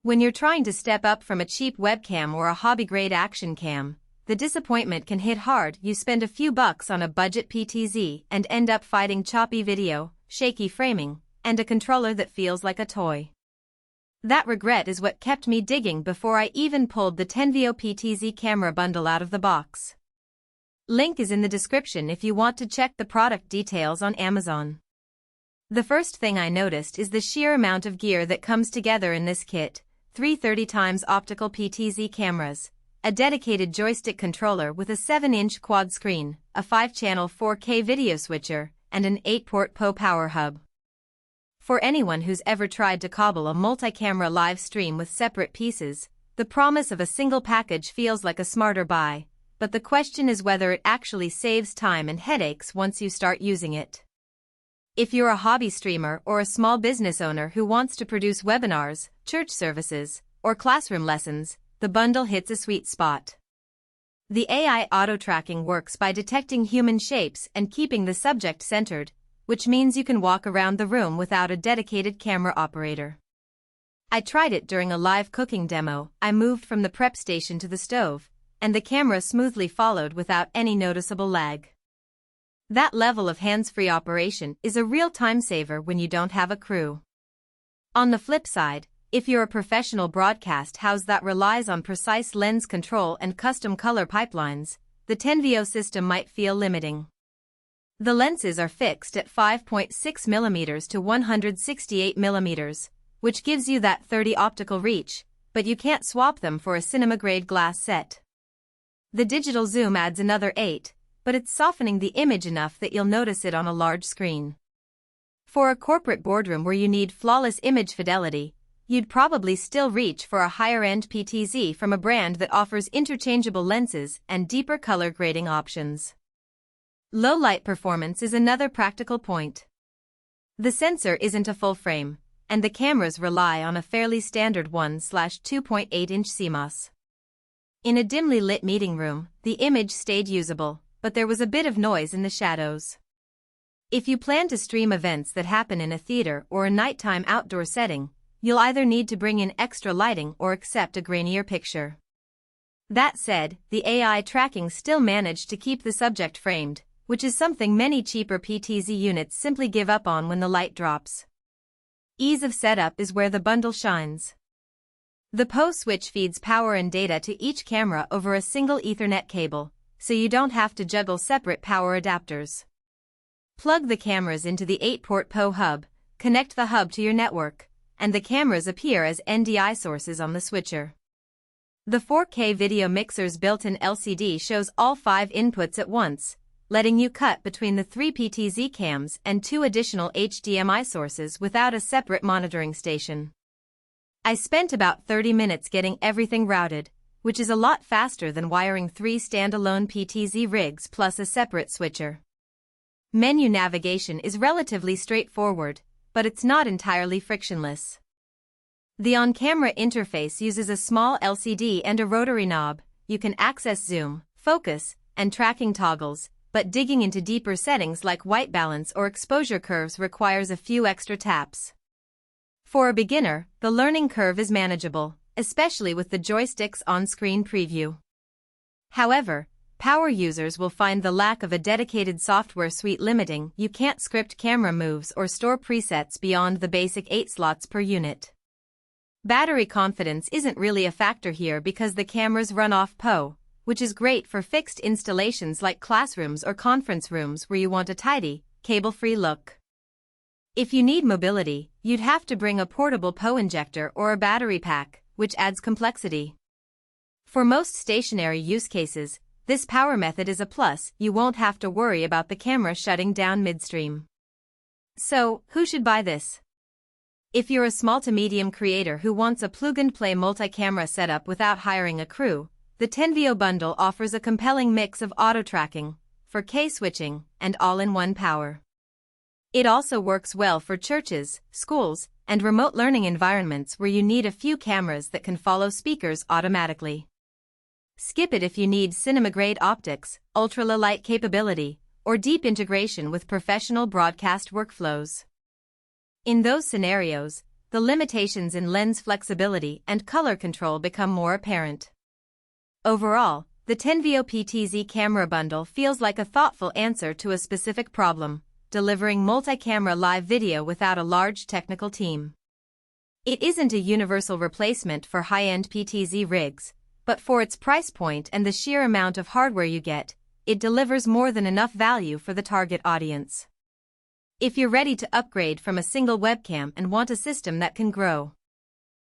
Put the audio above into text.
When you're trying to step up from a cheap webcam or a hobby-grade action cam, the disappointment can hit hard. You spend a few bucks on a budget PTZ and end up fighting choppy video, shaky framing, and a controller that feels like a toy. That regret is what kept me digging before I even pulled the Tenveo PTZ camera bundle out of the box. Link is in the description if you want to check the product details on Amazon. The first thing I noticed is the sheer amount of gear that comes together in this kit: 3 30x optical PTZ cameras, a dedicated joystick controller with a 7-inch quad screen, a 5-channel 4K video switcher, and an 8-port PO power hub. For anyone who's ever tried to cobble a multi-camera live stream with separate pieces, the promise of a single package feels like a smarter buy, but the question is whether it actually saves time and headaches once you start using it. If you're a hobby streamer or a small business owner who wants to produce webinars, church services, or classroom lessons, the bundle hits a sweet spot. The AI auto-tracking works by detecting human shapes and keeping the subject centered, which means you can walk around the room without a dedicated camera operator. I tried it during a live cooking demo. I moved from the prep station to the stove, and the camera smoothly followed without any noticeable lag. That level of hands-free operation is a real time saver when you don't have a crew. On the flip side, if you're a professional broadcast house that relies on precise lens control and custom color pipelines, the Tenveo system might feel limiting. The lenses are fixed at 5.6mm to 168mm, which gives you that 30 optical reach, but you can't swap them for a cinema-grade glass set. The digital zoom adds another 8, but it's softening the image enough that you'll notice it on a large screen. For a corporate boardroom where you need flawless image fidelity, you'd probably still reach for a higher-end PTZ from a brand that offers interchangeable lenses and deeper color grading options. Low light performance is another practical point. The sensor isn't a full frame, and the cameras rely on a fairly standard 1/2.8-inch CMOS. In a dimly lit meeting room, the image stayed usable, but there was a bit of noise in the shadows. If you plan to stream events that happen in a theater or a nighttime outdoor setting, you'll either need to bring in extra lighting or accept a grainier picture. That said, the AI tracking still managed to keep the subject framed, which is something many cheaper PTZ units simply give up on when the light drops. Ease of setup is where the bundle shines. The PO switch feeds power and data to each camera over a single Ethernet cable, so you don't have to juggle separate power adapters. Plug the cameras into the 8-port PO hub, connect the hub to your network, and the cameras appear as NDI sources on the switcher. The 4K video mixer's built-in LCD shows all 5 inputs at once, letting you cut between the 3 PTZ cams and 2 additional HDMI sources without a separate monitoring station. I spent about 30 minutes getting everything routed, which is a lot faster than wiring 3 standalone PTZ rigs plus a separate switcher. Menu navigation is relatively straightforward, but it's not entirely frictionless. The on-camera interface uses a small LCD and a rotary knob. You can access zoom, focus, and tracking toggles, but digging into deeper settings like white balance or exposure curves requires a few extra taps. For a beginner, the learning curve is manageable, especially with the joystick's on-screen preview. However, power users will find the lack of a dedicated software suite limiting. You can't script camera moves or store presets beyond the basic 8 slots per unit. Battery confidence isn't really a factor here because the cameras run off PO, which is great for fixed installations like classrooms or conference rooms where you want a tidy, cable-free look. If you need mobility, you'd have to bring a portable PO injector or a battery pack, which adds complexity. For most stationary use cases, this power method is a plus. You won't have to worry about the camera shutting down midstream. So, who should buy this? If you're a small to medium creator who wants a plug-and-play multi-camera setup without hiring a crew, the Tenveo bundle offers a compelling mix of auto-tracking, 4K switching, and all-in-one power. It also works well for churches, schools, and remote learning environments where you need a few cameras that can follow speakers automatically. Skip it if you need cinema-grade optics, ultra-low light capability, or deep integration with professional broadcast workflows. In those scenarios, the limitations in lens flexibility and color control become more apparent. Overall, the Tenveo PTZ camera bundle feels like a thoughtful answer to a specific problem, delivering multi-camera live video without a large technical team. It isn't a universal replacement for high-end PTZ rigs, but for its price point and the sheer amount of hardware you get, it delivers more than enough value for the target audience. If you're ready to upgrade from a single webcam and want a system that can grow,